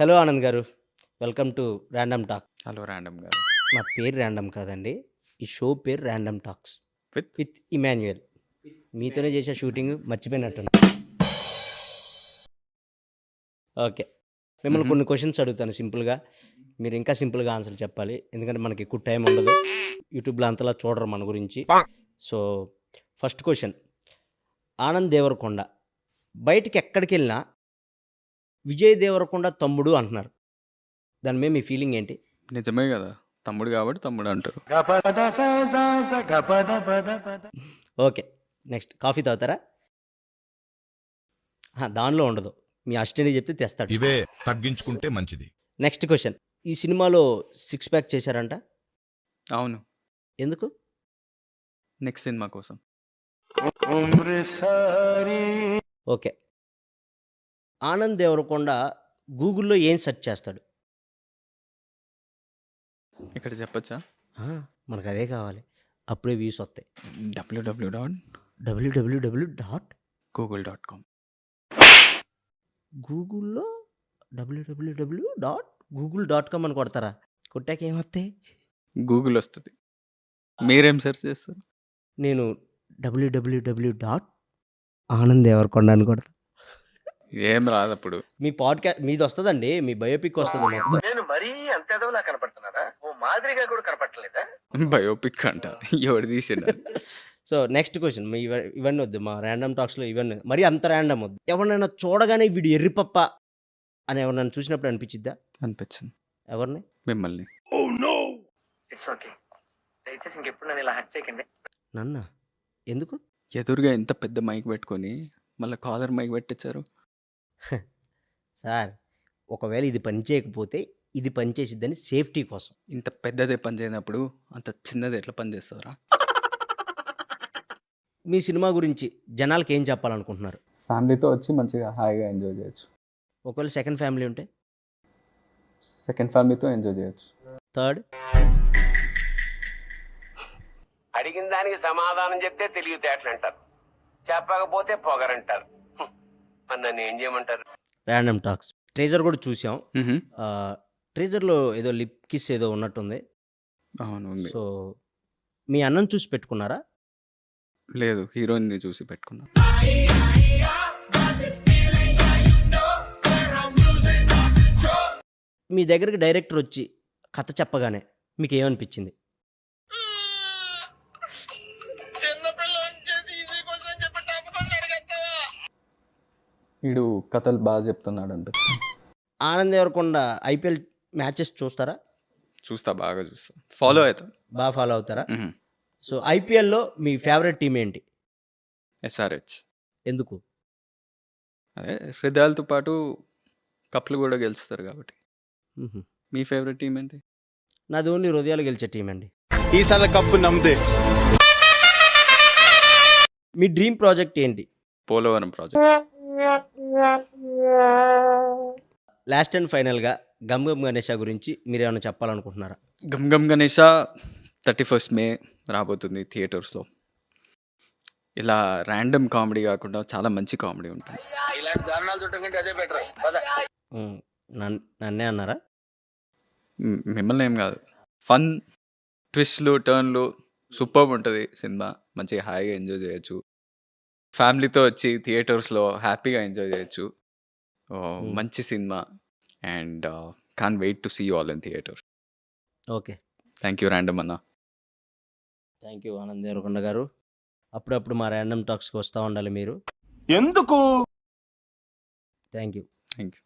Hello Anand గారు. Welcome to random talk. Hello random గారు. నా పేరు ర్యాండమ్ కాదండి. ఈ షో పేరు random talks with with Emmanuel. మీతోనే చేసే షూటింగ్ మర్చిపోయినట్టున్నా. ఓకే. మిమ్మల్ని కొన్ని క్వశ్చన్స్ అడుగుతాను సింపుల్గా. మీరు ఇంకా సింపుల్గా ఆన్సర్ చెప్పాలి. ఎందుకంటే మనకి ఎక్కువ టైం ఉండదు. యూట్యూబ్లో అంతలా చూడరు మన గురించి. So first question, Anand Deverakonda బయటికి ఎక్కడికి వెళ్ళినా విజయ్ దేవరకొండ తమ్ముడు అంటున్నారు. దాని మీద మీ ఫీలింగ్ ఏంటి? నిజమే కదా, తమ్ముడు కాబట్టి తమ్ముడు అంటారు. ఓకే. నెక్స్ట్, కాఫీ తాగుతారా? దానిలో ఉండదు, మీ అసిస్టెంట్కి చెప్తే తెస్తాడు. ఇవే తగ్గించుకుంటే మంచిది. నెక్స్ట్ క్వశ్చన్, ఈ సినిమాలో 6 ప్యాక్ చేశారంట, అవును, ఎందుకు? నెక్స్ట్ సినిమా కోసం. ఓకే. ఆనంద్ దేవరకొండ గూగుల్లో ఏం సెర్చ్ చేస్తాడు? ఇక్కడ చెప్పచ్చా? మనకు అదే కావాలి, అప్పుడే వ్యూస్ వస్తాయి. www.google.com. గూగుల్లో www.google.com అని కొడతారా? కొట్టాక ఏమొస్తాయి? గూగుల్ వస్తుంది. మీరేం సెర్చ్ చేస్తారు? నేను www.ఆనంద్ దేవరకొండ అని కొడతా. ఏం రాదు అప్పుడు. మీ పాడ్కాస్ట్ మీది వస్తుందండి, మీ బయోపిక్ వస్తుంది మొత్తం. నేను మరీ అంత ఎదవలా కనపడుతున్నారా? ఓ మాదిరిగా కూడా కనపడలేదా? బయోపిక్ అంట, ఎవడు తీసిండ? సో నెక్స్ట్ క్వశ్చన్, ఇవన్నీ వద్దు, మా ర్యాండమ్ టాక్స్లో ఇవన్నీ మరి అంత ర్యాండమ్ వద్దు. ఎవరినైనా చూడగానే వీడు ఎర్రిపప్ప అని ఎవరినైనా చూసినప్పుడు అనిపించిద్దా? అనిపించింది. ఎవరిని? మిమ్మల్ని. ఇట్స్ ఓకే, దయచేసి ఇంకెప్పుడు నన్ను ఇలా హట్ చేయకండి. నన్న ఎందుకు? ఎదురుగా ఎంత పెద్ద మైక్ పెట్టుకొని మళ్ళీ కాలర్ మైక్ పెట్టించారు సార్. ఒకవేళ ఇది పని చేయకపోతే ఇది పని చేసిద్దని సేఫ్టీ కోసం. ఇంత పెద్దదే పని చేయనప్పుడు అంత చిన్నది ఎట్లా పని చేస్తారా? మీ సినిమా గురించి జనాలకి ఏం చెప్పాలనుకుంటున్నారు? ఫ్యామిలీతో వచ్చి మంచిగా హాయిగా ఎంజాయ్ చేయొచ్చు. ఒకవేళ సెకండ్ ఫ్యామిలీ ఉంటే? సెకండ్ ఫ్యామిలీతో ఎంజాయ్ చేయొచ్చు. థర్డ్? అడిగిన దానికి సమాధానం చెప్తే తెలివితేటలు అంటారు, చెప్పకపోతే పొగరంటారు. మరి నన్ను ఏం చేయమంటారు? ర్యాండమ్ టాక్స్ ట్రేజర్ కూడా చూసాం. ట్రేజర్లో ఏదో లిప్ కిస్ ఏదో ఉన్నట్టుంది. అవును, ఉంది. సో మీ అన్నం చూసి పెట్టుకున్నారా? లేదు, హీరోయిన్ని చూసి పెట్టుకున్నా. మీ దగ్గరికి డైరెక్టర్ వచ్చి కథ చెప్పగానే మీకు ఏమనిపించింది? వీడు కథలు బాగా చెప్తున్నాడు అంటే. ఆనంద్ దేవరకొండ ఐపీఎల్ మ్యాచెస్ చూస్తారా? చూస్తా, బాగా చూస్తా, ఫాలో అవుతా. బాగా ఫాలో అవుతారా? సో ఐపీఎల్లో మీ ఫేవరెట్ టీం ఏంటి? ఎస్ఆర్హెచ్. ఎందుకు? అదే హృదయాలతో పాటు కప్లు కూడా గెలుస్తారు కాబట్టి. మీ ఫేవరెట్ టీం ఏంటి? నాది ఓన్లీ హృదయాలు గెలిచే టీం అండి. ఈసారి కప్పు నమ్మితే. మీ డ్రీమ్ ప్రాజెక్ట్ ఏంటి? పోలవరం ప్రాజెక్ట్. లాస్ట్ అండ్ ఫైనల్గా గమ్ గమ్ గణేష గురించి మీరు ఏమైనా చెప్పాలనుకుంటున్నారా? గమ్ గమ్ గణేష 31st May రాబోతుంది థియేటర్స్లో. ఇలా ర్యాండమ్ కామెడీ కాకుండా చాలా మంచి కామెడీ ఉంటుంది. ఇలాంటి దారుణాలు చుట్టకంటే అదే బెటర్. నన్నే అన్నారా? మిమ్మల్ని ఏం కాదు. ఫన్, ట్విస్ట్లు, టర్న్లు సూపర్ ఉంటుంది సినిమా. మంచిగా హాయిగా ఎంజాయ్ చేయొచ్చు. ఫ్యామిలీతో వచ్చి థియేటర్స్లో హ్యాపీగా ఎంజాయ్ చేయొచ్చు. మంచి సినిమా and can't wait to see you all in theatre. Okay, thank you random అన్న. థ్యాంక్ యూ ఆనంద్ దేవరకొండ గారు. అప్పుడప్పుడు మా ర్యాండమ్ టాక్స్కి వస్తూ ఉండాలి మీరు. ఎందుకు? Thank you. Thank you.